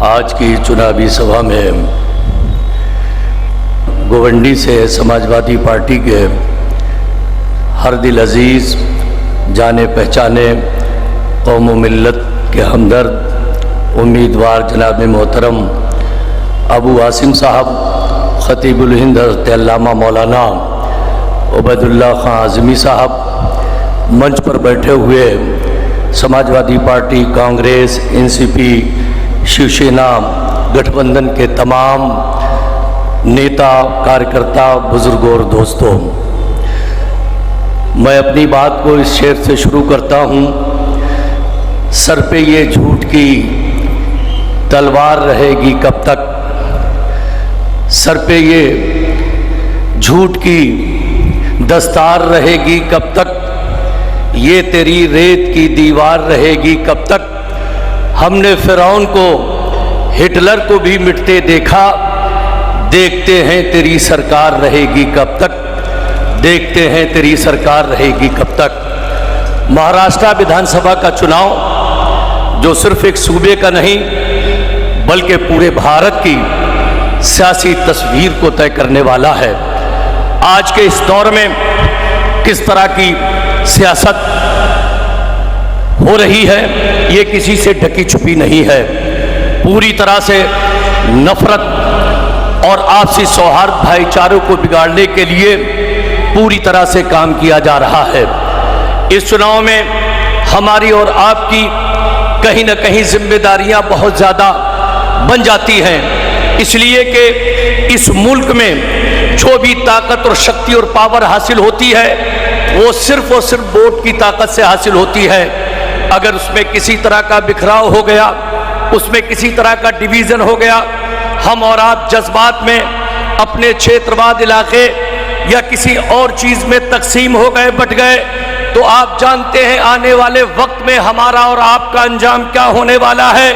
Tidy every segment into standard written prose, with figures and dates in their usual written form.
आज की चुनावी सभा में गोवंडी से समाजवादी पार्टी के हर दिल अजीज़, जाने पहचाने, कौम व मिल्लत के हमदर्द उम्मीदवार जनाब मोहतरम अबू आसिम साहब, खतीबुल हिंद हज़रत अल्लामा मौलाना उबैदुल्लाह खां आज़मी साहब, मंच पर बैठे हुए समाजवादी पार्टी, कांग्रेस, एनसीपी, शिवसेना गठबंधन के तमाम नेता, कार्यकर्ता, बुजुर्गों और दोस्तों, मैं अपनी बात को इस शेर से शुरू करता हूँ। सर पे ये झूठ की तलवार रहेगी कब तक, सर पे ये झूठ की दस्तार रहेगी कब तक, ये तेरी रेत की दीवार रहेगी कब तक। हमने फिरौन को, हिटलर को भी मिटते देखा, देखते हैं तेरी सरकार रहेगी कब तक, देखते हैं तेरी सरकार रहेगी कब तक। महाराष्ट्र विधानसभा का चुनाव जो सिर्फ एक सूबे का नहीं बल्कि पूरे भारत की सियासी तस्वीर को तय करने वाला है। आज के इस दौर में किस तरह की सियासत हो रही है, ये किसी से ढकी छुपी नहीं है। पूरी तरह से नफरत और आपसी सौहार्द, भाईचारों को बिगाड़ने के लिए पूरी तरह से काम किया जा रहा है। इस चुनाव में हमारी और आपकी कहीं न कहीं जिम्मेदारियां बहुत ज़्यादा बन जाती हैं, इसलिए कि इस मुल्क में जो भी ताकत और शक्ति और पावर हासिल होती है वो सिर्फ और सिर्फ वोट की ताकत से हासिल होती है। अगर उसमें किसी तरह का बिखराव हो गया, उसमें किसी तरह का डिवीज़न हो गया, हम और आप जज्बात में अपने क्षेत्रवाद इलाके या किसी और चीज़ में तकसीम हो गए, बट गए, तो आप जानते हैं आने वाले वक्त में हमारा और आपका अंजाम क्या होने वाला है।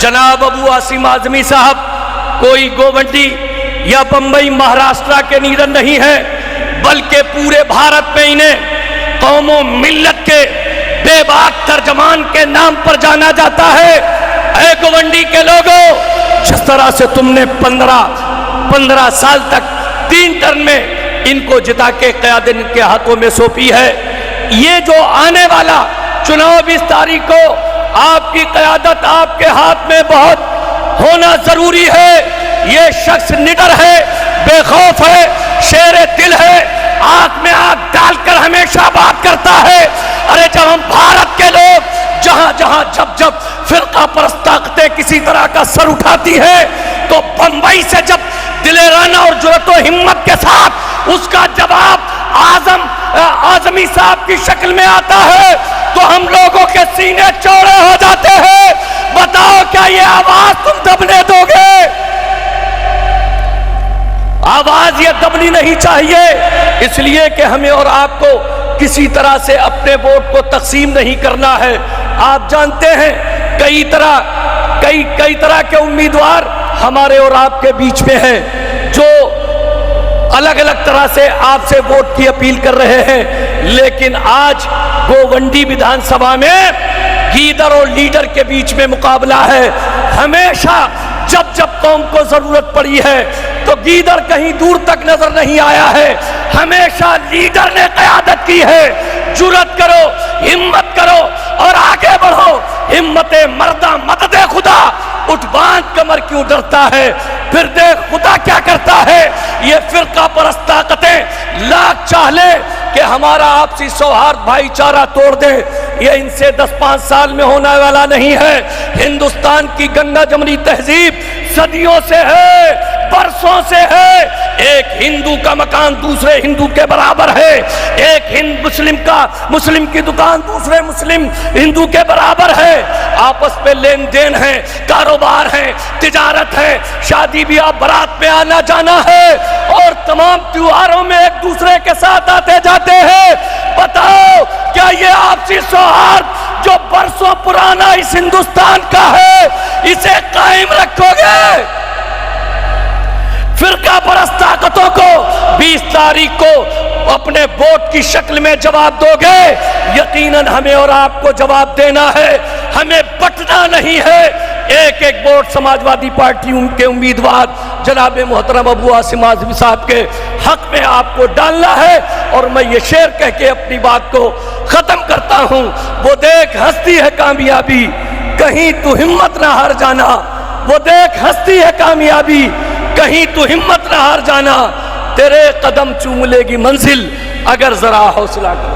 जनाब अबू आसिम आज़मी साहब कोई गोवंडी या बम्बई, महाराष्ट्र के नीडर नहीं है, बल्कि पूरे भारत में इन्हें कौमों मिल्लत के बेबाक तर्जमान के नाम पर जाना जाता है। ऐ गोवंडी के लोगों, जिस तरह से तुमने 15 साल तक 3 टर्म में इनको जिता के क़यादत इनके हाथों में सौंपी है, ये जो आने वाला चुनाव 20 तारीख को आपकी क़यादत आपके हाथ में बहुत होना जरूरी है। ये शख्स निडर है, बेखौफ है, शेर दिल है, आंख में आंख डालकर हमेशा बात करता है। अरे जब हम भारत के लोग जहां जहां जब फिरका परस्त ताकतें किसी तरह का सर उठाती है, तो बंबई से जब दिलेराना और जुर्रत और हिम्मत के साथ उसका जवाब आज़मी साहब की शक्ल में आता है, तो हम लोगों के सीने चौड़े हो जाते हैं। बताओ क्या ये आवाज तुम दबने दोगे? आवाज ये दबनी नहीं चाहिए, इसलिए कि हमें और आपको किसी तरह से अपने वोट को तकसीम नहीं करना है। आप जानते हैं कई तरह के उम्मीदवार हमारे और आपके बीच में हैं, जो अलग अलग तरह से आपसे वोट की अपील कर रहे हैं, लेकिन आज गोवंडी विधानसभा में गीदर और लीडर के बीच में मुकाबला है। हमेशा जब कौम को जरूरत पड़ी है तो गीदर कहीं दूर तक नजर नहीं आया है, हमेशा लीडर ने क़यादत की है। जुर्रत करो, हिम्मत करो और आगे बढ़ो। हिम्मते मर्दा मदद खुदा, उठ बांध कमर क्यों डरता है, फिर देख खुदा क्या करता है। ये फिरका परस्त ताकतें लाख चाह ले कि हमारा आपसी सौहार्द, भाईचारा तोड़ दे, ये इनसे 10-5 साल में होने वाला नहीं है। हिंदुस्तान की गंगा जमनी तहजीब सदियों से है, बरसों से है। एक हिंदू का मकान दूसरे हिंदू के बराबर है, एक मुस्लिम की दुकान दूसरे मुस्लिम हिंदू के बराबर है। आपस में लेन देन है, कारोबार है, तिजारत है, शादी ब्याह, बारात में आना जाना है, और तमाम त्योहारों में एक दूसरे के साथ आते जाते हैं। बताओ क्या ये आपसी सौहार्द जो बरसों पुराना इस हिंदुस्तान का है, इसे कायम रखोगे? फिरका परस्त ताकतों को 20 तारीख को अपने वोट की शक्ल में जवाब दोगे? यकीनन हमें और आपको जवाब देना है। हमें बटना नहीं है, एक एक वोट समाजवादी पार्टी के उम्मीदवार जनाब मोहतरम अबू आसिम आज़मी साहब के हक में आपको डालना है। और मैं ये शेर कह के अपनी बात को खत्म करता हूं, वो देख हंसती है कामयाबी कहीं तू हिम्मत ना हार जाना, वो देख हंसती है कामयाबी कहीं तू हिम्मत ना हार जाना, तेरे कदम चूम लेगी मंजिल अगर जरा हौसला कर।